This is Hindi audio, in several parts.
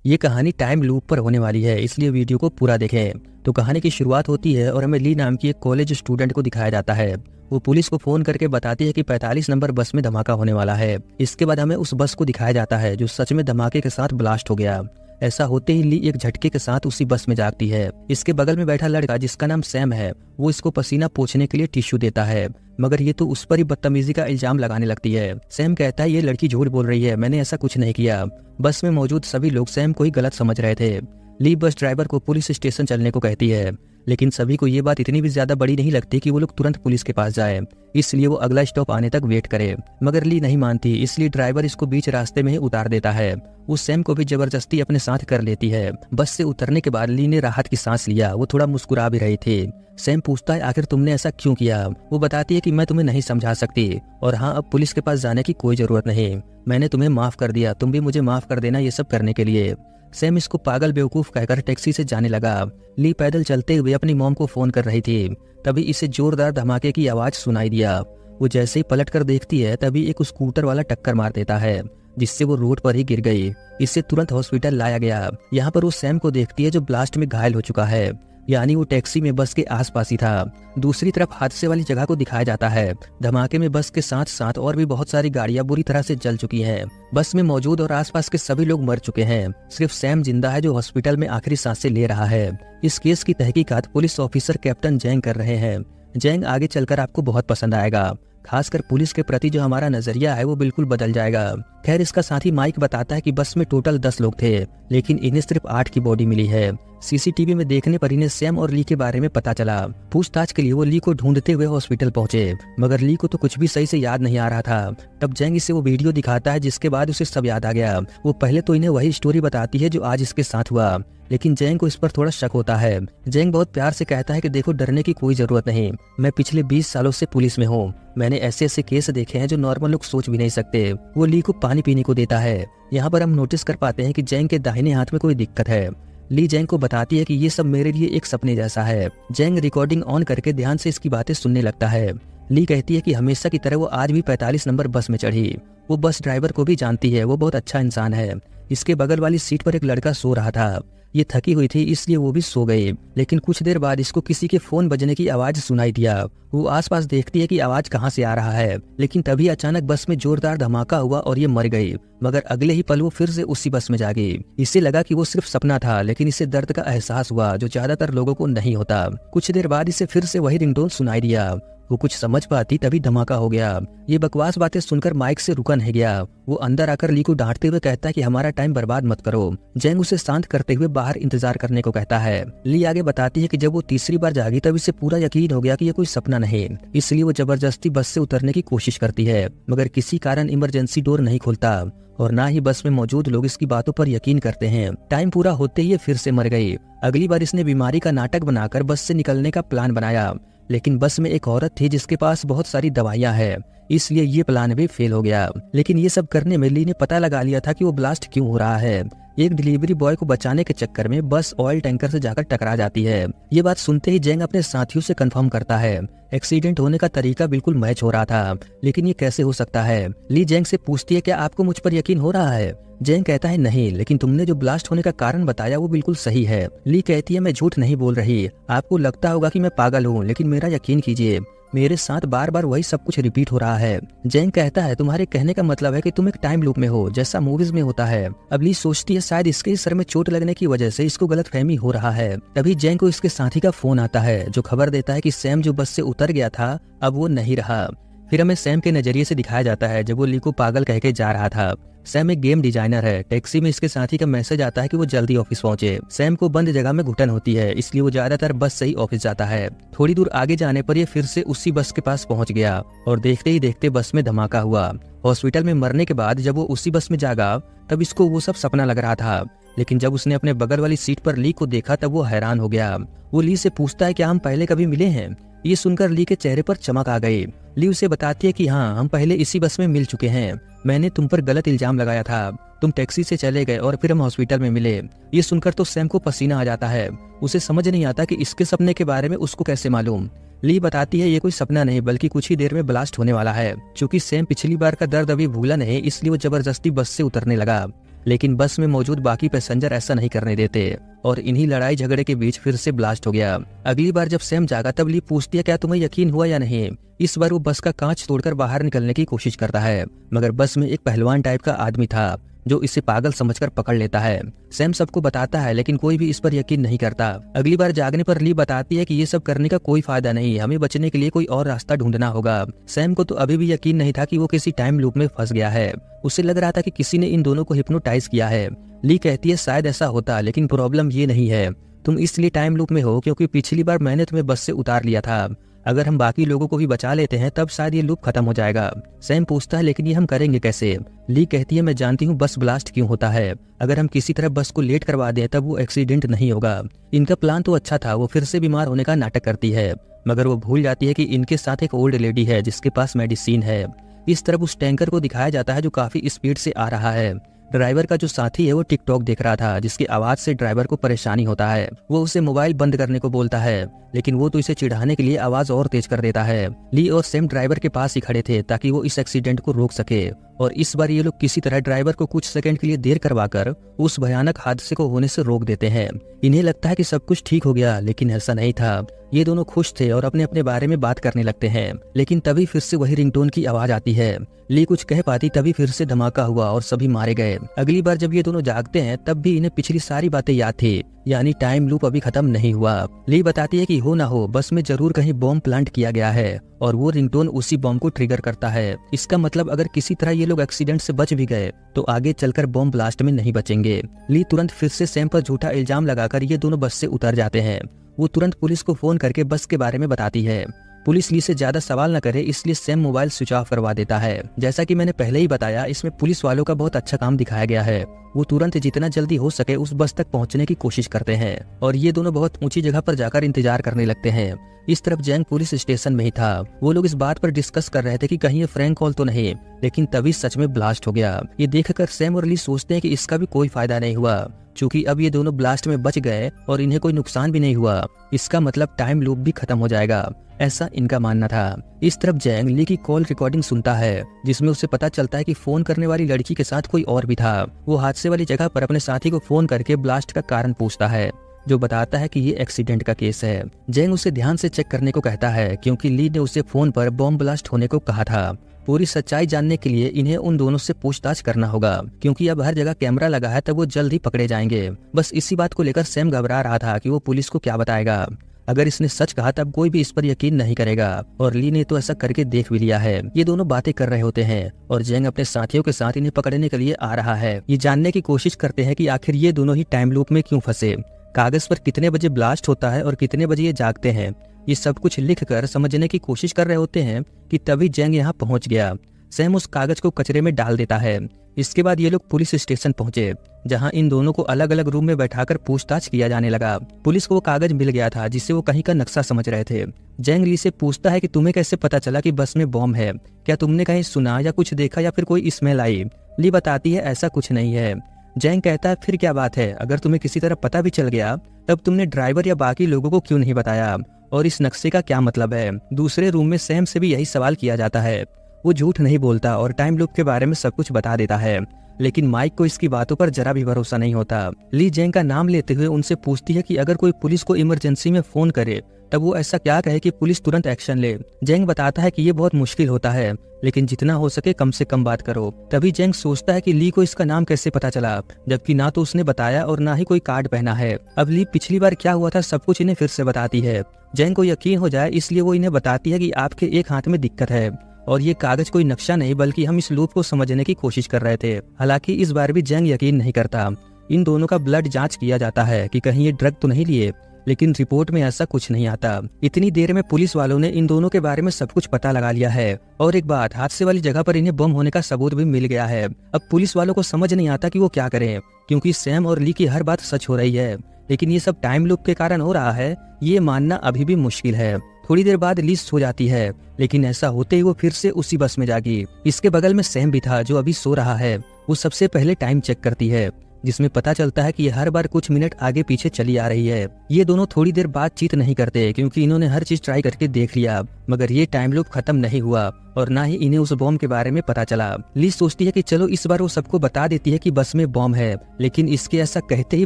ये कहानी टाइम लूप पर होने वाली है, इसलिए वीडियो को पूरा देखें। तो कहानी की शुरुआत होती है और हमें ली नाम की एक कॉलेज स्टूडेंट को दिखाया जाता है। वो पुलिस को फोन करके बताती है कि 45 नंबर बस में धमाका होने वाला है। इसके बाद हमें उस बस को दिखाया जाता है जो सच में धमाके के साथ ब्लास्ट हो गया। ऐसा होते ही ली एक झटके के साथ उसी बस में जागती है। इसके बगल में बैठा लड़का जिसका नाम सैम है, वो इसको पसीना पोंछने के लिए टिश्यू देता है, मगर ये तो उस पर ही बदतमीजी का इल्जाम लगाने लगती है। सैम कहता है ये लड़की झूठ बोल रही है, मैंने ऐसा कुछ नहीं किया। बस में मौजूद सभी लोग सैम को ही गलत समझ रहे थे। ली बस ड्राइवर को पुलिस स्टेशन चलने को कहती है, लेकिन सभी को ये बात इतनी भी ज्यादा बड़ी नहीं लगती कि वो लोग तुरंत पुलिस के पास जाए, इसलिए वो अगला स्टॉप आने तक वेट करे। मगर ली नहीं मानती, इसलिए ड्राइवर इसको बीच रास्ते में ही उतार देता है। वो सैम को भी जबरदस्ती अपने साथ कर लेती है। बस से उतरने के बाद ली ने राहत की सांस लिया, वो थोड़ा मुस्कुरा भी रही थी। सैम पूछता है आखिर तुमने ऐसा क्यों किया। वो बताती है कि मैं तुम्हें नहीं समझा सकती, और हाँ अब पुलिस के पास जाने की कोई जरूरत नहीं, मैंने तुम्हें माफ कर दिया, तुम भी मुझे माफ कर देना ये सब करने के लिए। सैम इसको पागल बेवकूफ कहकर टैक्सी से जाने लगा। ली पैदल चलते हुए अपनी मॉम को फोन कर रही थी, तभी इसे जोरदार धमाके की आवाज सुनाई दिया। वो जैसे ही पलट कर देखती है तभी एक स्कूटर वाला टक्कर मार देता है, जिससे वो रोड पर ही गिर गई। इसे तुरंत हॉस्पिटल लाया गया। यहाँ पर वो सैम को देखती है जो ब्लास्ट में घायल हो चुका है, यानी वो टैक्सी में बस के आसपास ही था। दूसरी तरफ हादसे वाली जगह को दिखाया जाता है। धमाके में बस के साथ साथ और भी बहुत सारी गाड़ियां बुरी तरह से जल चुकी हैं। बस में मौजूद और आसपास के सभी लोग मर चुके हैं, सिर्फ सैम जिंदा है जो हॉस्पिटल में आखिरी सांसें ले रहा है। इस केस की तहकीकात पुलिस ऑफिसर कैप्टन जैंग कर रहे हैं। जैंग आगे चलकर आपको बहुत पसंद आएगा, खासकर पुलिस के प्रति जो हमारा नजरिया है वो बिल्कुल बदल जाएगा। खैर इसका साथी माइक बताता है कि बस में टोटल 10 लोग थे, लेकिन इन्हें सिर्फ 8 की बॉडी मिली है। सीसीटीवी में देखने पर इन्हें सैम और ली के बारे में पता चला। पूछताछ के लिए वो ली को ढूंढते हुए हॉस्पिटल पहुंचे, मगर ली को तो कुछ भी सही से याद नहीं आ रहा था। तब जैंग इसे वो वीडियो दिखाता है, जिसके बाद उसे सब याद आ गया। वो पहले तो इन्हें वही स्टोरी बताती है जो आज इसके साथ हुआ, लेकिन जैंग को इस पर थोड़ा शक होता है। जैंग बहुत प्यार से कहता है कि देखो डरने की कोई जरूरत नहीं, मैं पिछले 20 सालों से पुलिस में हूँ, मैंने ऐसे ऐसे केस देखे हैं जो नॉर्मल लोग सोच भी नहीं सकते। वो ली को पानी पीने को देता है। यहाँ पर हम नोटिस कर पाते हैं कि जैंग के दाहिने हाथ में कोई दिक्कत है। ली जैंग को बताती है कि ये सब मेरे लिए एक सपने जैसा है। जैंग रिकॉर्डिंग ऑन करके ध्यान से इसकी बातें सुनने लगता है। ली कहती है कि हमेशा की तरह वो आज भी 45 नंबर बस में चढ़ी। वो बस ड्राइवर को भी जानती है, वो बहुत अच्छा इंसान है। इसके बगल वाली सीट पर एक लड़का सो रहा था। ये थकी हुई थी इसलिए वो भी सो गई, लेकिन कुछ देर बाद इसको किसी के फोन बजने की आवाज सुनाई दिया। वो आसपास देखती है कि आवाज कहाँ से आ रहा है, लेकिन तभी अचानक बस में जोरदार धमाका हुआ और ये मर गई। मगर अगले ही पल वो फिर से उसी बस में जागी। इसे लगा कि वो सिर्फ सपना था, लेकिन इसे दर्द का एहसास हुआ जो ज्यादातर लोगों को नहीं होता। कुछ देर बाद इसे फिर से वही रिंगटोन सुनाई दिया। वो कुछ समझ पाती तभी धमाका हो गया। ये बकवास बातें सुनकर माइक से रुका नहीं गया। वो अंदर आकर ली को डांटते हुए कहता है कि हमारा टाइम बर्बाद मत करो। जैंग उसे शांत करते हुए बाहर इंतजार करने को कहता है। ली आगे बताती है कि जब वो तीसरी बार जागी तब इसे पूरा यकीन हो गया कि ये कोई सपना नहीं, इसलिए वो जबरदस्ती बस से उतरने की कोशिश करती है, मगर किसी कारण इमरजेंसी डोर नहीं खुलता और ना ही बस में मौजूद लोग इसकी बातों पर यकीन करते हैं। टाइम पूरा होते ही ये फिर से मर गई। अगली बार इसने बीमारी का नाटक बनाकर बस से निकलने का प्लान बनाया, लेकिन बस में एक औरत थी जिसके पास बहुत सारी दवाइयां हैं, इसलिए ये प्लान भी फेल हो गया। लेकिन ये सब करने में ली ने पता लगा लिया था कि वो ब्लास्ट क्यों हो रहा है। एक डिलीवरी बॉय को बचाने के चक्कर में बस ऑयल टैंकर से जाकर टकरा जाती है। ये बात सुनते ही जैंग अपने साथियों से कंफर्म करता है। एक्सीडेंट होने का तरीका बिल्कुल मैच हो रहा था, लेकिन ये कैसे हो सकता है। ली जैंग से पूछती है क्या आपको मुझ पर यकीन हो रहा है। जैंग कहता है नहीं, लेकिन तुमने जो ब्लास्ट होने का कारण बताया वो बिल्कुल सही है। ली कहती है मैं झूठ नहीं बोल रही, आपको लगता होगा कि मैं पागल हूँ, लेकिन मेरा यकीन कीजिए, मेरे साथ बार बार वही सब कुछ रिपीट हो रहा है। जैंग कहता है तुम्हारे कहने का मतलब है कि तुम एक टाइम लूप में हो, जैसा मूवीज में होता है। अब ली सोचती है शायद इसके सर में चोट लगने की वजह से इसको गलतफहमी हो रहा है। तभी जैंग को इसके साथी का फोन आता है जो खबर देता है कि सैम जो बस से उतर गया था अब वो नहीं रहा। फिर हमें सैम के नजरिए से दिखाया जाता है जब वो ली को पागल कह के जा रहा था। सैम एक गेम डिजाइनर है। टैक्सी में इसके साथी का मैसेज आता है कि वो जल्दी ऑफिस पहुंचे। सैम को बंद जगह में घुटन होती है, इसलिए वो ज्यादातर बस से ही ऑफिस जाता है। थोड़ी दूर आगे जाने पर ये फिर से उसी बस के पास पहुंच गया और देखते ही देखते बस में धमाका हुआ। हॉस्पिटल में मरने के बाद जब वो उसी बस में जागा तब इसको वो सब सपना लग रहा था, लेकिन जब उसने अपने बगल वाली सीट पर ली को देखा तब वो हैरान हो गया। वो ली से पूछता है क्या हम पहले कभी मिले हैं। ये सुनकर ली के चेहरे पर चमक आ गई। ली उसे बताती है कि हाँ हम पहले इसी बस में मिल चुके हैं, मैंने तुम पर गलत इल्जाम लगाया था, तुम टैक्सी से चले गए और फिर हम हॉस्पिटल में मिले। ये सुनकर तो सैम को पसीना आ जाता है। उसे समझ नहीं आता कि इसके सपने के बारे में उसको कैसे मालूम। ली बताती है ये कोई सपना नहीं बल्कि कुछ ही देर में ब्लास्ट होने वाला है। चूंकि सैम पिछली बार का दर्द अभी भूला नहीं, इसलिए वो जबरदस्ती बस से उतरने लगा। लेकिन बस में मौजूद बाकी पैसेंजर ऐसा नहीं करने देते और इन्हीं लड़ाई झगड़े के बीच फिर से ब्लास्ट हो गया। अगली बार जब सैम जागा तब ली पूछती है क्या तुम्हें यकीन हुआ या नहीं। इस बार वो बस का कांच तोड़कर बाहर निकलने की कोशिश करता है, मगर बस में एक पहलवान टाइप का आदमी था जो इसे पागल समझकर पकड़ लेता है। सैम सबको बताता है लेकिन कोई भी इस पर यकीन नहीं करता। अगली बार जागने पर ली बताती है कि ये सब करने का कोई फायदा नहीं, हमें बचने के लिए कोई और रास्ता ढूंढना होगा। सैम को तो अभी भी यकीन नहीं था कि वो किसी टाइम लूप में फंस गया है। उसे लग रहा था कि किसी ने इन दोनों को हिप्नोटाइज किया है। ली कहती है शायद ऐसा होता, लेकिन प्रॉब्लम ये नहीं है, तुम इसलिए टाइम लूप में हो क्योंकि पिछली बार मैंने तुम्हें बस से उतार लिया था। अगर हम बाकी लोगों को भी बचा लेते हैं तब शायद ये लूप खत्म हो जाएगा। सैम पूछता है लेकिन ये हम करेंगे कैसे। ली कहती है मैं जानती हूँ बस ब्लास्ट क्यों होता है, अगर हम किसी तरह बस को लेट करवा दें तब वो एक्सीडेंट नहीं होगा। इनका प्लान तो अच्छा था, वो फिर से बीमार होने का नाटक करती है, मगर वो भूल जाती है कि इनके साथ एक ओल्ड लेडी है जिसके पास मेडिसिन है। इस तरफ उस टैंकर को दिखाया जाता है जो काफी स्पीड से आ रहा है। ड्राइवर का जो साथी है वो टिकटॉक देख रहा था, जिसकी आवाज से ड्राइवर को परेशानी होता है। वो उसे मोबाइल बंद करने को बोलता है, लेकिन वो तो इसे चिढ़ाने के लिए आवाज और तेज कर देता है। ली और सैम ड्राइवर के पास ही खड़े थे ताकि वो इस एक्सीडेंट को रोक सके, और इस बार ये लोग किसी तरह ड्राइवर को कुछ सेकंड के लिए देर करवाकर उस भयानक हादसे को होने से रोक देते हैं। इन्हें लगता है कि सब कुछ ठीक हो गया, लेकिन ऐसा नहीं था। ये दोनों खुश थे और अपने अपने बारे में बात करने लगते हैं, लेकिन तभी फिर से वही रिंगटोन की आवाज आती है। ली कुछ कह पाती तभी फिर से धमाका हुआ और सभी मारे गए। अगली बार जब ये दोनों जागते हैं तब भी इन्हें पिछली सारी बातें याद थी, यानी टाइम लूप अभी खत्म नहीं हुआ। ली बताती है कि हो ना हो बस में जरूर कहीं बॉम्ब प्लांट किया गया है और वो रिंगटोन उसी बॉम्ब को ट्रिगर करता है। इसका मतलब अगर किसी तरह ये लोग एक्सीडेंट से बच भी गए तो आगे चलकर बॉम्ब ब्लास्ट में नहीं बचेंगे। ली तुरंत फिर से सैम पर झूठा इल्जाम लगाकर ये दोनों बस से उतर जाते हैं। वो तुरंत पुलिस को फोन करके बस के बारे में बताती है। पुलिस ली से ज्यादा सवाल न करे इसलिए सैम मोबाइल स्विच ऑफ करवा देता है। जैसा कि मैंने पहले ही बताया, इसमें पुलिस वालों का बहुत अच्छा काम दिखाया गया है। वो तुरंत जितना जल्दी हो सके उस बस तक पहुंचने की कोशिश करते हैं और ये दोनों बहुत ऊंची जगह पर जाकर इंतजार करने लगते हैं। इस तरफ जैंग पुलिस स्टेशन में ही था। वो लोग इस बात पर डिस्कस कर रहे थे कि कहीं ये फ्रैंक कॉल तो नहीं, लेकिन तभी सच में ब्लास्ट हो गया। ये देखकर सैम और ली सोचते हैं कि इसका भी कोई फायदा नहीं हुआ, क्योंकि अब ये दोनों ब्लास्ट में बच गए और इन्हें कोई नुकसान भी नहीं हुआ। इसका मतलब टाइम लूप भी खत्म हो जाएगा, ऐसा इनका मानना था। इस तरफ जैंग ली की कॉल रिकॉर्डिंग सुनता है, जिसमें उसे पता चलता है कि फोन करने वाली लड़की के साथ कोई और भी था। वो हादसे वाली जगह पर अपने साथी को फोन करके ब्लास्ट का कारण पूछता है, जो बताता है कि ये एक्सीडेंट का केस है। जैंग उसे ध्यान से चेक करने को कहता है, क्योंकि ली ने उसे फोन पर बॉम्ब ब्लास्ट होने को कहा था। पूरी सच्चाई जानने के लिए इन्हें उन दोनों से पूछताछ करना होगा, क्योंकि अब हर जगह कैमरा लगा है तब वो जल्द ही पकड़े जाएंगे। बस इसी बात को लेकर सैम घबरा रहा था कि वो पुलिस को क्या बताएगा। अगर इसने सच कहा तब कोई भी इस पर यकीन नहीं करेगा, और ली ने तो ऐसा करके देख भी लिया है। ये दोनों बातें कर रहे होते हैं और जैंग अपने साथियों के साथ इन्हें पकड़ने के लिए आ रहा है। ये जानने की कोशिश करते हैं कि आखिर ये दोनों ही टाइम लूप में क्यों फंसे, कागज पर कितने बजे ब्लास्ट होता है और कितने बजे ये जागते हैं। ये सब कुछ लिख कर समझने की कोशिश कर रहे होते हैं कि तभी जैंग यहाँ पहुंच गया। सैम उस कागज को कचरे में डाल देता है। इसके बाद ये लोग पुलिस स्टेशन पहुंचे, जहां इन दोनों को अलग अलग रूम में बैठाकर पूछताछ किया जाने लगा। पुलिस को वो कागज मिल गया था जिससे वो कहीं का नक्शा समझ रहे थे। जैंग ली से पूछता है कि तुम्हें कैसे पता चला कि बस में बॉम्ब है, क्या तुमने कहीं सुना या कुछ देखा या फिर कोई स्मेल आई। ली बताती है ऐसा कुछ नहीं है। जैंग कहता है फिर क्या बात है, अगर तुम्हें किसी तरह पता भी चल गया तब तुमने ड्राइवर या बाकी लोगों को क्यों नहीं बताया, और इस नक्शे का क्या मतलब है। दूसरे रूम में सैम से भी यही सवाल किया जाता है। वो झूठ नहीं बोलता और टाइम लूप के बारे में सब कुछ बता देता है, लेकिन माइक को इसकी बातों पर जरा भी भरोसा नहीं होता। ली जैंग का नाम लेते हुए उनसे पूछती है कि अगर कोई पुलिस को इमरजेंसी में फोन करे तब वो ऐसा क्या कहे कि पुलिस तुरंत एक्शन ले। जैंग बताता है कि ये बहुत मुश्किल होता है, लेकिन जितना हो सके कम से कम बात करो। तभी जैंग सोचता है कि ली को इसका नाम कैसे पता चला, जबकि ना तो उसने बताया और ना ही कोई कार्ड पहना है। अब ली पिछली बार क्या हुआ था सब कुछ इन्हें फिर से बताती है। जैंग को यकीन हो जाए इसलिए वो इन्हें बताती है कि आपके एक हाथ में दिक्कत है और ये कागज कोई नक्शा नहीं बल्कि हम इस लूप को समझने की कोशिश कर रहे थे। हालांकि इस बार भी जैंग यकीन नहीं करता। इन दोनों का ब्लड जांच किया जाता है कि कहीं ये ड्रग तो नहीं लिए, लेकिन रिपोर्ट में ऐसा कुछ नहीं आता। इतनी देर में पुलिस वालों ने इन दोनों के बारे में सब कुछ पता लगा लिया है, और एक बात, हादसे वाली जगह पर इन्हें बम होने का सबूत भी मिल गया है। अब पुलिस वालों को समझ नहीं आता कि वो क्या करें, क्योंकि सैम और ली की हर बात सच हो रही है, लेकिन ये सब टाइम लूप के कारण हो रहा है, ये मानना अभी भी मुश्किल है। थोड़ी देर बाद ली सो जाती है, लेकिन ऐसा होते ही वो फिर से उसी बस में जागी। इसके बगल में सैम भी था जो अभी सो रहा है। वो सबसे पहले टाइम चेक करती है। जिसमें पता चलता है कि ये हर बार कुछ मिनट आगे पीछे चली आ रही है। ये दोनों थोड़ी देर बातचीत नहीं करते क्योंकि इन्होंने हर चीज ट्राई करके देख लिया, मगर ये टाइम लूप खत्म नहीं हुआ और ना ही इन्हें उस बॉम्ब के बारे में पता चला। ली सोचती है कि चलो इस बार वो सबको बता देती है कि बस में बॉम्ब है, लेकिन इसके ऐसा कहते ही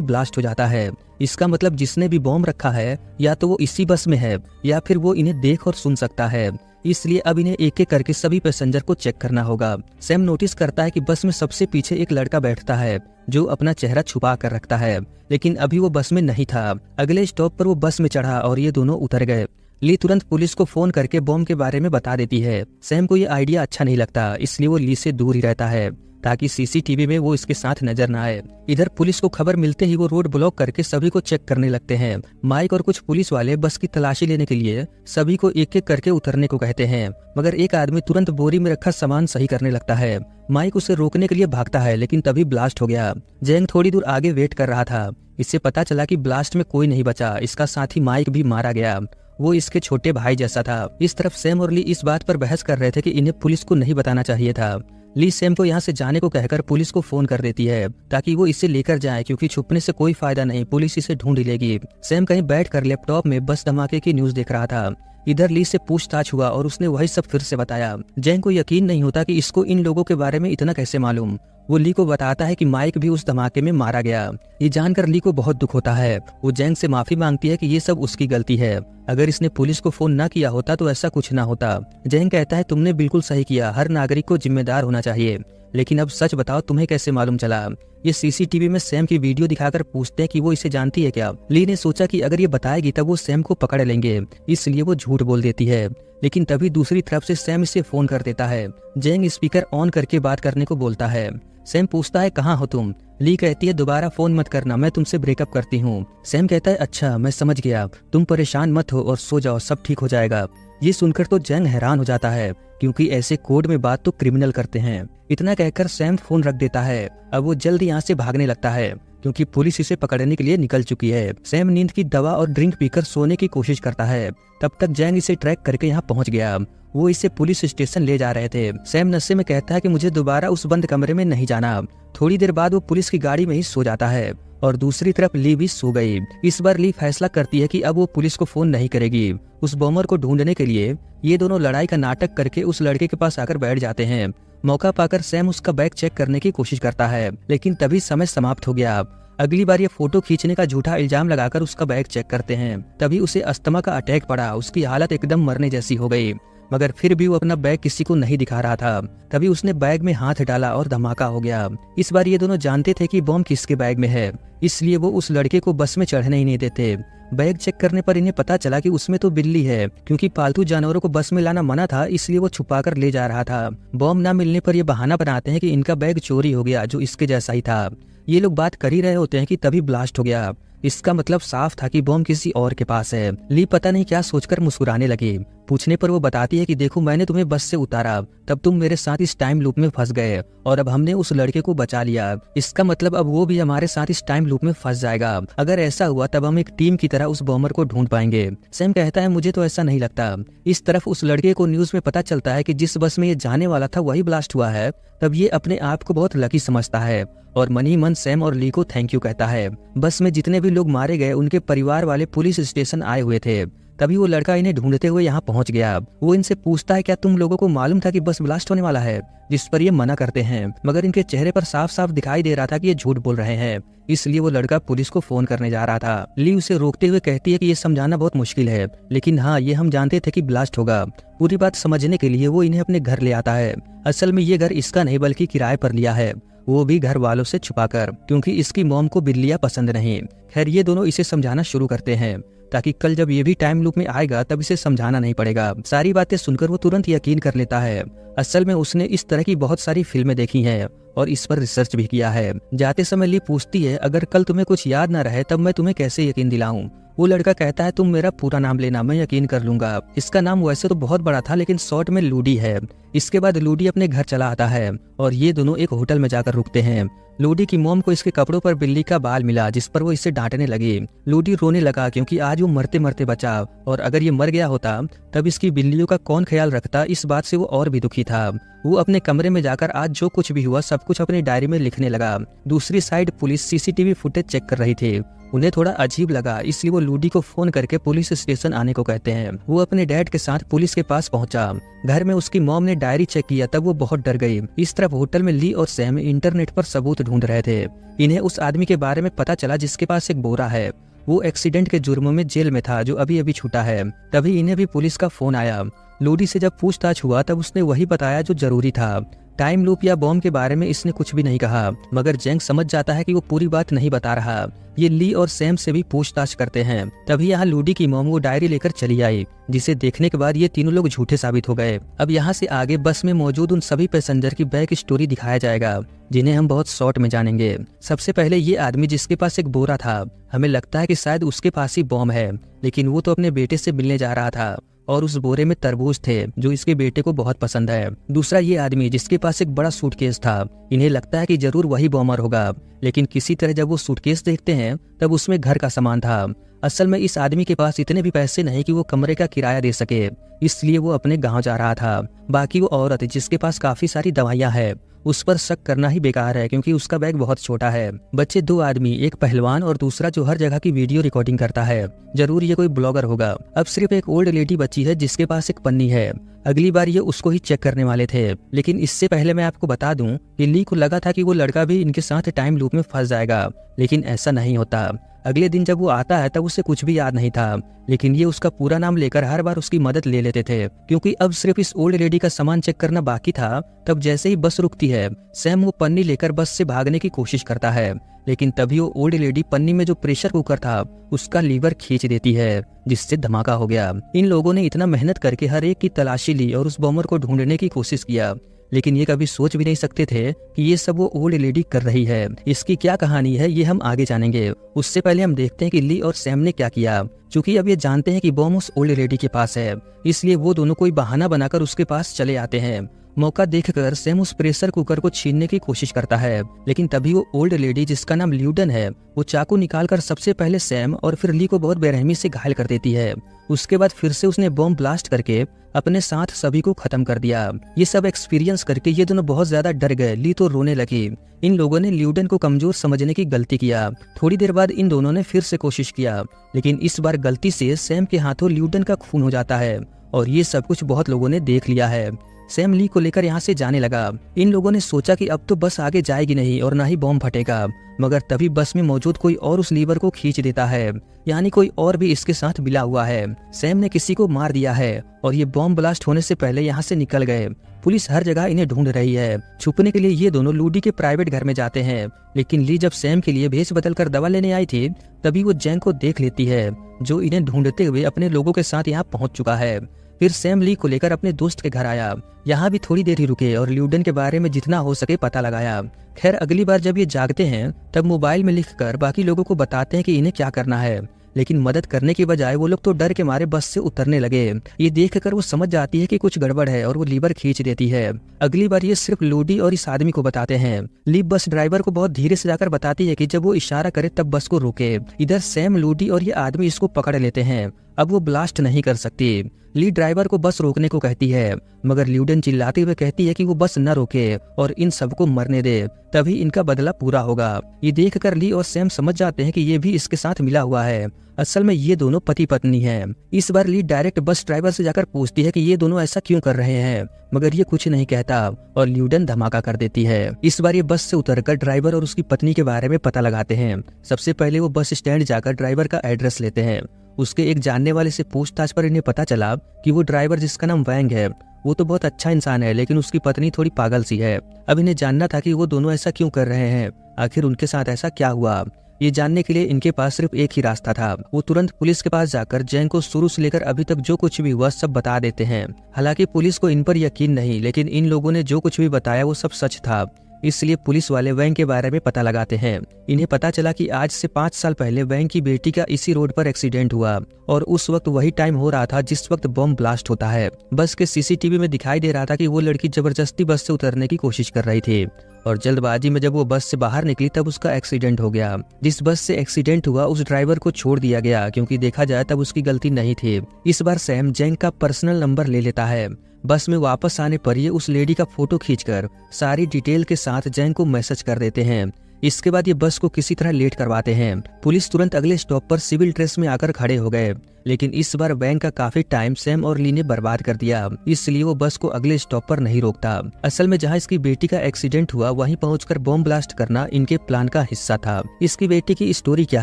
ब्लास्ट हो जाता है। इसका मतलब जिसने भी बॉम्ब रखा है या तो वो इसी बस में है या फिर वो इन्हें देख और सुन सकता है। इसलिए अब इन्हें एक एक करके सभी पैसेंजर को चेक करना होगा। सैम नोटिस करता है कि बस में सबसे पीछे एक लड़का बैठता है जो अपना चेहरा छुपा कर रखता है, लेकिन अभी वो बस में नहीं था। अगले स्टॉप पर वो बस में चढ़ा और ये दोनों उतर गए। ली तुरंत पुलिस को फोन करके बॉम्ब के बारे में बता देती है। सैम को ये आइडिया अच्छा नहीं लगता, इसलिए वो ली से दूर ही रहता है ताकि सीसीटीवी में वो इसके साथ नजर न आए। इधर पुलिस को खबर मिलते ही वो रोड ब्लॉक करके सभी को चेक करने लगते हैं। माइक और कुछ पुलिस वाले बस की तलाशी लेने के लिए सभी को एक एक करके उतरने को कहते हैं, मगर एक आदमी तुरंत बोरी में रखा सामान सही करने लगता है। माइक उसे रोकने के लिए भागता है, लेकिन तभी ब्लास्ट हो गया। जैंग थोड़ी दूर आगे वेट कर रहा था। इससे पता चला कि ब्लास्ट में कोई नहीं बचा, इसका साथी माइक भी मारा गया। वो इसके छोटे भाई जैसा था। इस तरफ सैम और ली इस बात पर बहस कर रहे थे कि इन्हें पुलिस को नहीं बताना चाहिए था। ली सैम को यहाँ से जाने को कहकर पुलिस को फोन कर देती है ताकि वो इसे लेकर जाए, क्योंकि छुपने से कोई फायदा नहीं, पुलिस इसे ढूंढ ही लेगी। सैम कहीं बैठकर लैपटॉप में बस धमाके की न्यूज देख रहा था। इधर ली से पूछताछ हुआ और उसने वही सब फिर से बताया। जैंग को यकीन नहीं होता कि इसको इन लोगों के बारे में इतना कैसे मालूम। वो ली को बताता है कि माइक भी उस धमाके में मारा गया। ये जानकर ली को बहुत दुख होता है। वो जैंग से माफी मांगती है कि ये सब उसकी गलती है। अगर इसने पुलिस को फोन ना किया होता तो ऐसा कुछ ना होता। जैंग कहता है तुमने बिल्कुल सही किया, हर नागरिक को जिम्मेदार होना चाहिए। लेकिन अब सच बताओ, तुम्हें कैसे मालूम चला? ये सीसीटीवी में सैम की वीडियो दिखाकर पूछते हैं कि वो इसे जानती है क्या। ली ने सोचा कि अगर ये बताएगी तब वो सैम को पकड़ लेंगे, इसलिए वो झूठ बोल देती है। लेकिन तभी दूसरी तरफ से सैम इसे फोन कर देता है। जैंग स्पीकर ऑन करके बात करने को बोलता है। सैम पूछता है कहाँ हो तुम? ली कहती है दोबारा फोन मत करना, मैं तुमसे ब्रेकअप करती हूँ। सैम कहता है अच्छा मैं समझ गया, तुम परेशान मत हो और सो जाओ, सब ठीक हो जाएगा। ये सुनकर तो जैंग हैरान हो जाता है, क्योंकि ऐसे कोड में बात तो क्रिमिनल करते हैं। इतना कहकर सैम फोन रख देता है। अब वो जल्दी यहाँ से भागने लगता है क्योंकि पुलिस इसे पकड़ने के लिए निकल चुकी है। सैम नींद की दवा और ड्रिंक पीकर सोने की कोशिश करता है। तब तक जैंग इसे ट्रैक करके यहाँ पहुँच गया। वो इसे पुलिस स्टेशन ले जा रहे थे। सैम नशे में कहता है कि मुझे दोबारा उस बंद कमरे में नहीं जाना। थोड़ी देर बाद वो पुलिस की गाड़ी में ही सो जाता है और दूसरी तरफ ली भी सो गई। इस बार ली फैसला करती है कि अब वो पुलिस को फोन नहीं करेगी। उस बॉम्बर को ढूंढने के लिए ये दोनों लड़ाई का नाटक करके उस लड़के के पास आकर बैठ जाते हैं। मौका पाकर सैम उसका बैग चेक करने की कोशिश करता है, लेकिन तभी समय समाप्त हो गया। अगली बार ये फोटो खींचने का झूठा इल्जाम लगाकर उसका बैग चेक करते हैं। तभी उसे अस्थमा का अटैक पड़ा। उसकी हालत एकदम मरने जैसी हो गई, मगर फिर भी वो अपना बैग किसी को नहीं दिखा रहा था। तभी उसने बैग में हाथ डाला और धमाका हो गया। इस बार ये दोनों जानते थे कि बॉम्ब किसके बैग में है, इसलिए वो उस लड़के को बस में चढ़ने ही नहीं देते। बैग चेक करने पर इन्हें पता चला कि उसमें तो बिल्ली है। क्योंकि पालतू जानवरों को बस में लाना मना था, इसलिए वो छुपाकर ले जा रहा था। बॉम्ब ना मिलने पर ये बहाना बनाते हैं कि इनका बैग चोरी हो गया, जो इसके जैसा ही था। ये लोग बात कर ही रहे होते हैं कि तभी ब्लास्ट हो गया। इसका मतलब साफ था कि बॉम्ब किसी और के पास है। ली पता नहीं क्या सोचकर मुस्कुराने लगी। पूछने पर वो बताती है कि देखो मैंने तुम्हें बस से उतारा, तब तुम मेरे साथ इस टाइम लूप में फंस गए और अब हमने उस लड़के को बचा लिया। इसका मतलब अब वो भी हमारे साथ इस टाइम लूप में फंस जाएगा। अगर ऐसा हुआ तब हम एक टीम की तरह उस बॉम्बर को ढूंढ पाएंगे। सैम कहता है मुझे तो ऐसा नहीं लगता। इस तरफ उस लड़के को न्यूज में पता चलता है कि जिस बस में ये जाने वाला था वही ब्लास्ट हुआ है। तब ये अपने आप को बहुत लकी समझता है और मन ही मन सैम और ली को थैंक यू कहता है। बस में जितने भी लोग मारे गए उनके परिवार वाले पुलिस स्टेशन आए हुए थे। तभी वो लड़का इन्हें ढूंढते हुए यहाँ पहुंच गया। वो इनसे पूछता है क्या तुम लोगों को मालूम था कि बस ब्लास्ट होने वाला है? जिस पर ये मना करते हैं, मगर इनके चेहरे पर साफ साफ दिखाई दे रहा था कि ये झूठ बोल रहे हैं। इसलिए वो लड़का पुलिस को फोन करने जा रहा था। ली उसे रोकते हुए कहती है कि ये समझाना बहुत मुश्किल है, लेकिन हाँ ये हम जानते थे कि ब्लास्ट होगा। पूरी बात समझने के लिए वो इन्हें अपने घर ले आता है। असल में ये घर इसका नहीं बल्कि किराए पर लिया है, वो भी घर वालों से छुपाकर, क्योंकि इसकी मॉम को बिल्लियां पसंद नहीं। खैर ये दोनों इसे समझाना शुरू करते हैं ताकि कल जब ये भी टाइम लूप में आएगा तब इसे समझाना नहीं पड़ेगा। सारी बातें सुनकर वो तुरंत यकीन कर लेता है। असल में उसने इस तरह की बहुत सारी फिल्में देखी हैं और इस पर रिसर्च भी किया है। जाते समय ली पूछती है अगर कल तुम्हें कुछ याद न रहे तब मैं तुम्हें कैसे यकीन दिलाऊं? वो लड़का कहता है तुम मेरा पूरा नाम लेना, मैं यकीन कर लूंगा। इसका नाम वैसे तो बहुत बड़ा था लेकिन शॉर्ट में लूडी है। इसके बाद लूडी अपने घर चला आता है और ये दोनों एक होटल में जाकर रुकते हैं। लूडी की मॉम को इसके कपड़ों पर बिल्ली का बाल मिला जिस पर वो इसे डांटने लगी। लूडी रोने लगा क्योंकि आज वो मरते मरते बचा और अगर ये मर गया होता तब इसकी बिल्लियों का कौन ख्याल रखता। इस बात से वो और भी दुखी था। वो अपने कमरे में जाकर आज जो कुछ भी हुआ सब कुछ अपनी डायरी में लिखने लगा। दूसरी side police CCTV footage check कर रही थी। उन्हें थोड़ा अजीब लगा इसलिए वो लूडी को फोन करके पुलिस स्टेशन आने को कहते हैं। वो अपने डैड के साथ पुलिस के पास पहुंचा। घर में उसकी मॉम ने डायरी चेक किया तब वो बहुत डर गई। इस तरफ होटल में ली और सैम इंटरनेट पर सबूत ढूंढ रहे थे। इन्हें उस आदमी के बारे में पता चला जिसके पास एक बोरा है। वो एक्सीडेंट के जुर्म में जेल में था जो अभी अभी छूटा है। तभी इन्हें भी पुलिस का फोन आया। लूडी से जब पूछताछ हुआ तब उसने वही बताया जो जरूरी था। टाइम लूप या बॉम्ब के बारे में इसने कुछ भी नहीं कहा, मगर जेंग समझ जाता है कि वो पूरी बात नहीं बता रहा। ये ली और सैम से भी पूछताछ करते हैं। तभी यहाँ लूडी की मॉम वो डायरी लेकर चली आई, जिसे देखने के बाद ये तीनों लोग झूठे साबित हो गए। अब यहाँ से आगे बस में मौजूद उन सभी पैसेंजर की बैक स्टोरी दिखाया जाएगा, जिन्हें हम बहुत शॉर्ट में जानेंगे। सबसे पहले ये आदमी जिसके पास एक बोरा था, हमें लगता है कि शायद उसके पास ही बॉम्ब है, लेकिन वो तो अपने बेटे से मिलने जा रहा था और उस बोरे में तरबूज थे जो इसके बेटे को बहुत पसंद है। दूसरा ये आदमी जिसके पास एक बड़ा सूटकेस था, इन्हें लगता है कि जरूर वही बॉम्बर होगा, लेकिन किसी तरह जब वो सूटकेस देखते हैं तब उसमें घर का सामान था। असल में इस आदमी के पास इतने भी पैसे नहीं कि वो कमरे का किराया दे सके, इसलिए वो अपने गांव जा रहा था। बाकी वो औरत जिसके पास काफी सारी दवाइयां हैं, उस पर शक करना ही बेकार है क्योंकि उसका बैग बहुत छोटा है। बच्चे दो आदमी, एक पहलवान और दूसरा जो हर जगह की वीडियो रिकॉर्डिंग करता है। जरूर ये कोई ब्लॉगर होगा। अब सिर्फ एक ओल्ड लेडी बची है जिसके पास एक पन्नी है। अगली बार ये उसको ही चेक करने वाले थे, लेकिन इससे पहले मैं आपको बता दूं कि ली को लगा था कि वो लड़का भी इनके साथ टाइम लूप में फंस जाएगा, लेकिन ऐसा नहीं होता। अगले दिन जब वो आता है तब उसे कुछ भी याद नहीं था, लेकिन ये उसका पूरा नाम लेकर हर बार उसकी मदद ले लेते थे। क्योंकि अब सिर्फ इस ओल्ड लेडी का सामान चेक करना बाकी था, तब जैसे ही बस रुकती है सैम वो पन्नी लेकर बस से भागने की कोशिश करता है, लेकिन तभी वो ओल्ड लेडी पन्नी में जो प्रेशर कुकर था उसका लीवर खींच देती है, जिससे धमाका हो गया। इन लोगों ने इतना मेहनत करके हर एक की तलाशी ली और उस बॉम्बर को ढूंढने की कोशिश किया, लेकिन ये कभी सोच भी नहीं सकते थे कि ये सब वो ओल्ड लेडी कर रही है। इसकी क्या कहानी है ये हम आगे जानेंगे। उससे पहले हम देखते हैं कि ली और सैम ने क्या किया। चूंकि अब ये जानते हैं कि बॉम्ब उस ओल्ड लेडी के पास है, इसलिए वो दोनों कोई बहाना बनाकर उसके पास चले आते हैं। मौका देखकर सैम उस प्रेशर कुकर को छीनने की कोशिश करता है, लेकिन तभी वो ओल्ड लेडी जिसका नाम ल्यूडन है वो चाकू निकालकर सबसे पहले सैम और फिर ली को बहुत बेरहमी से घायल कर देती है। उसके बाद फिर से उसने बॉम्ब ब्लास्ट करके अपने साथ सभी को खत्म कर दिया। ये सब एक्सपीरियंस करके ये दोनों बहुत ज्यादा डर गए। ली तो रोने लगी। इन लोगों ने ल्यूडन को कमजोर समझने की गलती किया। थोड़ी देर बाद इन दोनों ने फिर से कोशिश किया, लेकिन इस बार गलती से सैम के हाथों ल्यूडन का खून हो जाता है और ये सब कुछ बहुत लोगों ने देख लिया है। सैम ली को लेकर यहाँ से जाने लगा। इन लोगों ने सोचा कि अब तो बस आगे जाएगी नहीं और ना ही बॉम्ब फटेगा, मगर तभी बस में मौजूद कोई और उस लीवर को खींच देता है, यानी कोई और भी इसके साथ मिला हुआ है। सैम ने किसी को मार दिया है और ये बॉम्ब ब्लास्ट होने से पहले यहाँ से निकल गए। पुलिस हर जगह इन्हें ढूंढ रही है। छुपने के लिए ये दोनों लूडी के प्राइवेट घर में जाते हैं, लेकिन ली जब सैम के लिए भेष बदलकर दवा लेने आई थी तभी वो जैंग को देख लेती है, जो इन्हें ढूंढते हुए अपने लोगों के साथ यहाँ पहुंच चुका है। फिर सैम ली को लेकर अपने दोस्त के घर आया। यहाँ भी थोड़ी देर ही रुके और ल्यूडन के बारे में जितना हो सके पता लगाया। खैर अगली बार जब ये जागते हैं तब मोबाइल में लिखकर बाकी लोगों को बताते हैं कि इन्हें क्या करना है, लेकिन मदद करने की बजाय वो लोग तो डर के मारे बस से उतरने लगे। ये देखकर वो समझ जाती है कि कुछ गड़बड़ है और वो लीवर खींच देती है। अगली बार ये सिर्फ लूडी और इस आदमी को बताते हैं। ली बस ड्राइवर को बहुत धीरे से जाकर बताती है कि जब वो इशारा करे तब बस को रोके। इधर सैम, लूडी और ये आदमी इसको पकड़ लेते हैं। अब वो ब्लास्ट नहीं कर सकती। ली ड्राइवर को बस रोकने को कहती है, मगर ल्यूडन चिल्लाते हुए कहती है कि वो बस न रोके और इन सबको मरने दे, तभी इनका बदला पूरा होगा। ये देखकर ली और सैम समझ जाते हैं कि ये भी इसके साथ मिला हुआ है। असल में ये दोनों पति पत्नी हैं। इस बार ली डायरेक्ट बस ड्राइवर से जाकर पूछती है कि ये दोनों ऐसा क्यों कर रहे हैं, मगर ये कुछ नहीं कहता और ल्यूडन धमाका कर देती है। इस बार ये बस से उतरकर ड्राइवर और उसकी पत्नी के बारे में पता लगाते हैं। सबसे पहले वो बस स्टैंड जाकर ड्राइवर का एड्रेस लेते हैं। उसके एक जानने वाले से पूछताछ पर इन्हें पता चला कि वो ड्राइवर जिसका नाम वैंग है वो तो बहुत अच्छा इंसान है, लेकिन उसकी पत्नी थोड़ी पागल सी है। अब इन्हें जानना था कि वो दोनों ऐसा क्यों कर रहे हैं, आखिर उनके साथ ऐसा क्या हुआ। ये जानने के लिए इनके पास सिर्फ एक ही रास्ता था। वो तुरंत पुलिस के पास जाकर जैंग को शुरू से लेकर अभी तक जो कुछ भी हुआ सब बता देते हैं। हालांकि पुलिस को इन पर यकीन नहीं, लेकिन इन लोगों ने जो कुछ भी बताया वो सब सच था। इसलिए पुलिस वाले वैंग के बारे में पता लगाते हैं। इन्हें पता चला कि आज से 5 साल पहले वैंग की बेटी का इसी रोड पर एक्सीडेंट हुआ और उस वक्त वही टाइम हो रहा था जिस वक्त बम ब्लास्ट होता है। बस के सीसीटीवी में दिखाई दे रहा था कि वो लड़की जबरदस्ती बस से उतरने की कोशिश कर रही थी और जल्दबाजी में जब वो बस से बाहर निकली तब उसका एक्सीडेंट हो गया। जिस बस से एक्सीडेंट हुआ उस ड्राइवर को छोड़ दिया गया क्योंकि देखा जाए तब उसकी गलती नहीं थी। इस बार सैम जेंग का पर्सनल नंबर ले लेता है। बस में वापस आने पर ये उस लेडी का फोटो खींचकर सारी डिटेल के साथ जेंग को मैसेज कर देते हैं। इसके बाद ये बस को किसी तरह लेट करवाते हैं। पुलिस तुरंत अगले स्टॉप पर सिविल ड्रेस में आकर खड़े हो गए, लेकिन इस बार वैंग का काफी टाइम सैम और ली ने बर्बाद कर दिया, इसलिए वो बस को अगले स्टॉप पर नहीं रोकता। असल में जहां इसकी बेटी का एक्सीडेंट हुआ वहीं पहुंचकर बॉम्ब ब्लास्ट करना इनके प्लान का हिस्सा था। इसकी बेटी की स्टोरी क्या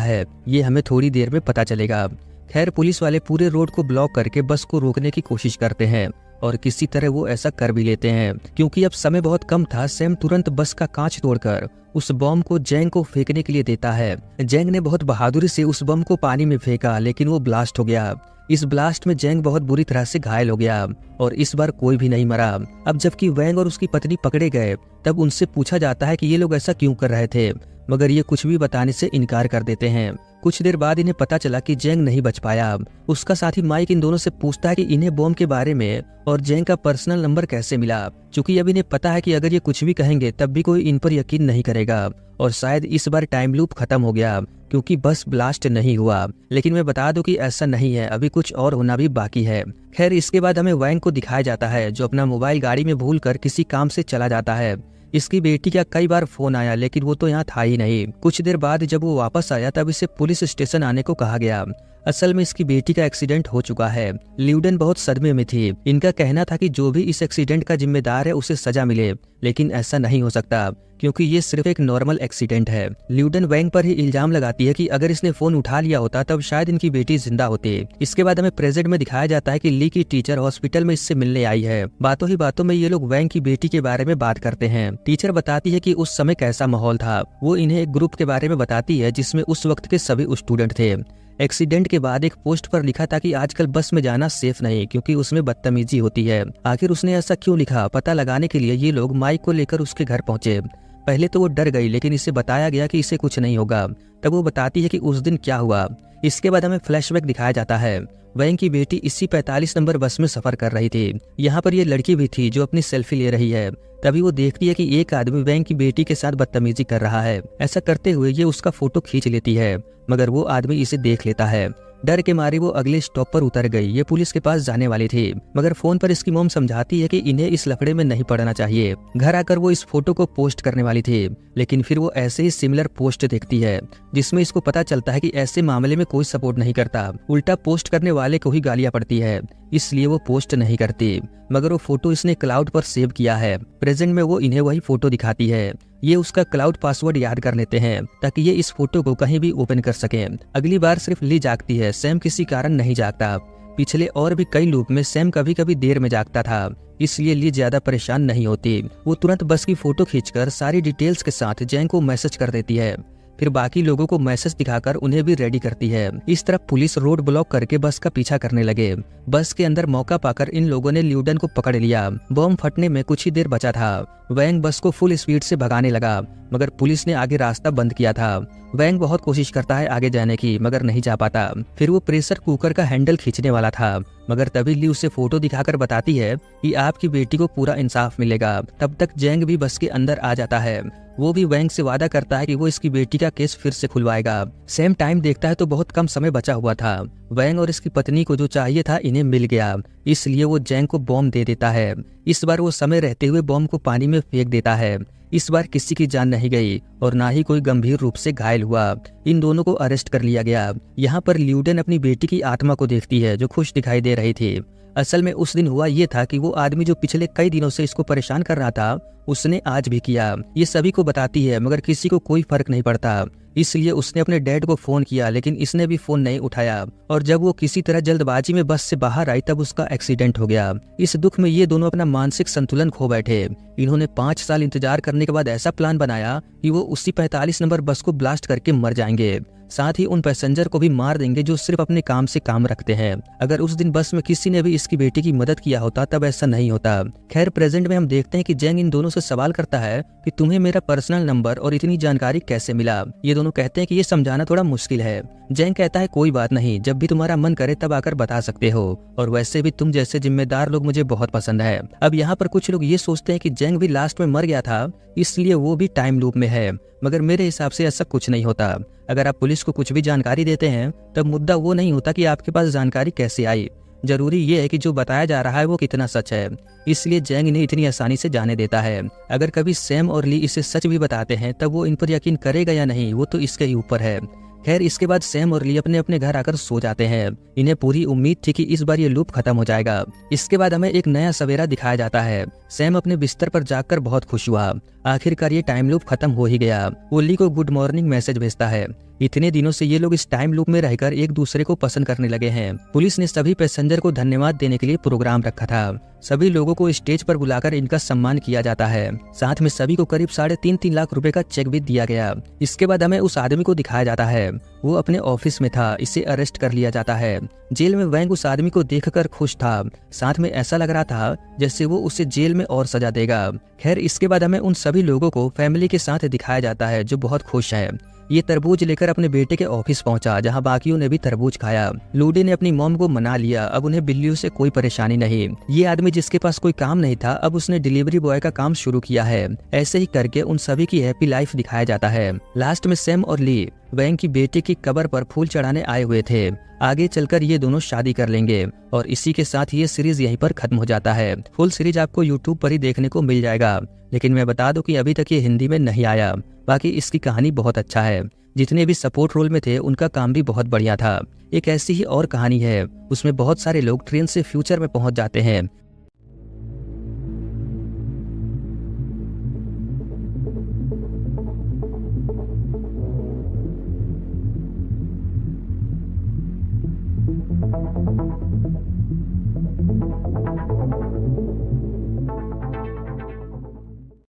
है ये हमें थोड़ी देर में पता चलेगा। खैर पुलिस वाले पूरे रोड को ब्लॉक करके बस को रोकने की कोशिश करते हैं और किसी तरह वो ऐसा कर भी लेते हैं। क्योंकि अब समय बहुत कम था, सैम तुरंत बस का कांच तोड़कर उस बम को जेंग को फेंकने के लिए देता है। जेंग ने बहुत बहादुरी से उस बम को पानी में फेंका, लेकिन वो ब्लास्ट हो गया। इस ब्लास्ट में जेंग बहुत बुरी तरह से घायल हो गया और इस बार कोई भी नहीं मरा। अब जबकि वैंग और उसकी पत्नी पकड़े गए तब उनसे पूछा जाता है कि ये लोग ऐसा क्यों कर रहे थे, मगर ये कुछ भी बताने से इनकार कर देते हैं। कुछ देर बाद इन्हें पता चला कि जेंग नहीं बच पाया। उसका साथी माइक इन दोनों से पूछता है कि इन्हें बॉम्ब के बारे में और जेंग का पर्सनल नंबर कैसे मिला। चूंकि अब इन्हें पता है कि अगर ये कुछ भी कहेंगे तब भी कोई इन पर यकीन नहीं करेगा और शायद इस बार टाइम लूप खत्म हो गया क्योंकि बस ब्लास्ट नहीं हुआ। लेकिन मैं बता दूं कि ऐसा नहीं है, अभी कुछ और होना भी बाकी है। खैर इसके बाद हमें वैंग को दिखाया जाता है जो अपना मोबाइल गाड़ी में भूलकर किसी काम से चला जाता है। इसकी बेटी का कई बार फोन आया लेकिन वो तो यहाँ था ही नहीं। कुछ देर बाद जब वो वापस आया तब इसे पुलिस स्टेशन आने को कहा गया। असल में इसकी बेटी का एक्सीडेंट हो चुका है। ल्यूडेन बहुत सदमे में थी। इनका कहना था कि जो भी इस एक्सीडेंट का जिम्मेदार है उसे सजा मिले, लेकिन ऐसा नहीं हो सकता क्योंकि ये सिर्फ एक नॉर्मल एक्सीडेंट है। ल्यूडेन वैंग पर ही इल्जाम लगाती है कि अगर इसने फोन उठा लिया होता तब शायद इनकी बेटी जिंदा होती। इसके बाद हमें प्रेजेंट में दिखाया जाता है कि ली की टीचर हॉस्पिटल में इससे मिलने आई है। बातों ही बातों में ये लोग वैंग की बेटी के बारे में बात करते हैं। टीचर बताती है कि उस समय कैसा माहौल था। वो इन्हें एक ग्रुप के बारे में बताती है जिसमें उस वक्त के सभी स्टूडेंट थे। एक्सीडेंट के बाद एक पोस्ट पर लिखा था कि आजकल बस में जाना सेफ नहीं क्योंकि उसमें बदतमीजी होती है। आखिर उसने ऐसा क्यों लिखा, पता लगाने के लिए ये लोग माइक को लेकर उसके घर पहुंचे। पहले तो वो डर गई लेकिन इसे बताया गया कि इसे कुछ नहीं होगा। तब वो बताती है कि उस दिन क्या हुआ। इसके बाद हमें फ्लैशबैक दिखाया जाता है। वैंग की बेटी इसी 45 नंबर बस में सफर कर रही थी। यहाँ पर ये लड़की भी थी जो अपनी सेल्फी ले रही है। तभी वो देखती है कि एक आदमी वैंग की बेटी के साथ बदतमीजी कर रहा है। ऐसा करते हुए ये उसका फोटो खींच लेती है, मगर वो आदमी इसे देख लेता है। डर के मारे वो अगले स्टॉप पर उतर गई। ये पुलिस के पास जाने वाली थी, मगर फोन पर इसकी मॉम समझाती है कि इन्हें इस लफड़े में नहीं पड़ना चाहिए। घर आकर वो इस फोटो को पोस्ट करने वाली थी, लेकिन फिर वो ऐसे ही सिमिलर पोस्ट देखती है जिसमें इसको पता चलता है कि ऐसे मामले में कोई सपोर्ट नहीं करता, उल्टा पोस्ट करने वाले को ही गालियां पड़ती है। इसलिए वो पोस्ट नहीं करती, मगर वो फोटो इसने क्लाउड पर सेव किया है। प्रेजेंट में वो इन्हें वही फोटो दिखाती है। ये उसका क्लाउड पासवर्ड याद कर लेते हैं ताकि ये इस फोटो को कहीं भी ओपन कर सके। अगली बार सिर्फ ली जागती है, सैम किसी कारण नहीं जागता। पिछले और भी कई लूप में सैम कभी कभी देर में जागता था, इसलिए ली ज्यादा परेशान नहीं होती। वो तुरंत बस की फोटो खींचकर सारी डिटेल्स के साथ जेंग को मैसेज कर देती है। फिर बाकी लोगों को मैसेज दिखाकर उन्हें भी रेडी करती है। इस तरफ पुलिस रोड ब्लॉक करके बस का पीछा करने लगे। बस के अंदर मौका पाकर इन लोगों ने ल्यूडेन को पकड़ लिया। बम फटने में कुछ ही देर बचा था। वैंग बस को फुल स्पीड से भगाने लगा, मगर पुलिस ने आगे रास्ता बंद किया था। वैंग बहुत कोशिश करता है आगे जाने की, मगर नहीं जा पाता। फिर वो प्रेशर कुकर का हैंडल खींचने वाला था, मगर तभी ली उसे फोटो दिखाकर बताती है कि आपकी बेटी को पूरा इंसाफ मिलेगा। तब तक जेंग भी बस के अंदर आ जाता है। वो भी वैंग से वादा करता है कि वो इसकी बेटी का केस फिर से खुलवाएगा। सैम टाइम देखता है तो बहुत कम समय बचा हुआ था। वैंग और इसकी पत्नी को जो चाहिए था इन्हें मिल गया, इसलिए वो जेंग को बॉम्ब दे देता है। इस बार वो समय रहते हुए बॉम्ब को पानी में फेंक देता है। इस बार किसी की जान नहीं गई और ना ही कोई गंभीर रूप से घायल हुआ। इन दोनों को अरेस्ट कर लिया गया। यहाँ पर ल्यूडेन अपनी बेटी की आत्मा को देखती है जो खुश दिखाई दे रही थी। असल में उस दिन हुआ ये था कि वो आदमी जो पिछले कई दिनों से इसको परेशान कर रहा था उसने आज भी किया। ये सभी को बताती है, मगर किसी को कोई फर्क नहीं पड़ता। इसलिए उसने अपने डैड को फोन किया, लेकिन इसने भी फोन नहीं उठाया। और जब वो किसी तरह जल्दबाजी में बस से बाहर आई तब उसका एक्सीडेंट हो गया। इस दुख में ये दोनों अपना मानसिक संतुलन खो बैठे। इन्होंने 5 साल इंतजार करने के बाद ऐसा प्लान बनाया कि वो उसी 45 नंबर बस को ब्लास्ट करके मर जाएंगे, साथ ही उन पैसेंजर को भी मार देंगे जो सिर्फ अपने काम से काम रखते हैं। अगर उस दिन बस में किसी ने भी इसकी बेटी की मदद किया होता तब ऐसा नहीं होता। खैर प्रेजेंट में हम देखते हैं कि जेंग इन दोनों उससे सवाल करता है कि तुम्हें मेरा पर्सनल नंबर और इतनी जानकारी कैसे मिला। ये दोनों कहते हैं कि ये समझाना थोड़ा मुश्किल है। जैंग कहता है कोई बात नहीं, जब भी तुम्हारा मन करे तब आकर बता सकते हो, और वैसे भी तुम जैसे जिम्मेदार लोग मुझे बहुत पसंद है। अब यहाँ पर कुछ लोग ये सोचते हैं कि जैंग भी लास्ट में मर गया था, इसलिए वो भी टाइम लूप में है, मगर मेरे हिसाब से ऐसा कुछ नहीं होता। अगर आप पुलिस को कुछ भी जानकारी देते हैं तब मुद्दा वो नहीं होता कि आपके पास जानकारी कैसे आई, जरूरी ये है कि जो बताया जा रहा है वो कितना सच है। इसलिए जैंग इन्हें इतनी आसानी से जाने देता है। अगर कभी सैम और ली इसे सच भी बताते हैं तब वो इन पर यकीन करेगा या नहीं वो तो इसके ही ऊपर है। खैर, इसके बाद सैम और ली अपने अपने घर आकर सो जाते हैं। इन्हें पूरी उम्मीद थी कि इस बार ये लूप खत्म हो जाएगा। इसके बाद हमें एक नया सवेरा दिखाया जाता है। सैम अपने बिस्तर पर जागकर बहुत खुश हुआ, आखिरकार ये टाइम लूप खत्म हो ही गया। वो ली को गुड मॉर्निंग मैसेज भेजता है। इतने दिनों से ये लोग इस टाइम लूप में रहकर एक दूसरे को पसंद करने लगे हैं। पुलिस ने सभी पैसेंजर को धन्यवाद देने के लिए प्रोग्राम रखा था। सभी लोगों को स्टेज पर बुलाकर इनका सम्मान किया जाता है। साथ में सभी को करीब 3.5 लाख रुपए का चेक भी दिया गया। इसके बाद हमें उस आदमी को दिखाया जाता है। वो अपने ऑफिस में था, इसे अरेस्ट कर लिया जाता है। जेल में वैंग उस आदमी को देखकर खुश था, साथ में ऐसा लग रहा था जैसे वो उसे जेल में और सजा देगा। खैर, इसके बाद हमें उन सभी लोगों को फैमिली के साथ दिखाया जाता है जो बहुत खुश है। ये तरबूज लेकर अपने बेटे के ऑफिस पहुंचा, जहां बाकियों ने भी तरबूज खाया। लूडी ने अपनी मॉम को मना लिया, अब उन्हें बिल्लियों से कोई परेशानी नहीं। ये आदमी जिसके पास कोई काम नहीं था, अब उसने डिलीवरी बॉय का काम शुरू किया है। ऐसे ही करके उन सभी की हैप्पी लाइफ दिखाया जाता है। लास्ट में सैम और ली वैंग की बेटे की कब्र पर फूल चढ़ाने आए हुए थे। आगे चलकर ये दोनों शादी कर लेंगे और इसी के साथ ये सीरीज यहीं पर खत्म हो जाता है। फुल सीरीज आपको यूट्यूब पर ही देखने को मिल जाएगा, लेकिन मैं बता दूं कि अभी तक ये हिंदी में नहीं आया। बाकी इसकी कहानी बहुत अच्छा है। जितने भी सपोर्ट रोल में थे उनका काम भी बहुत बढ़िया था। एक ऐसी ही और कहानी है, उसमें बहुत सारे लोग ट्रेन से फ्यूचर में पहुंच जाते हैं।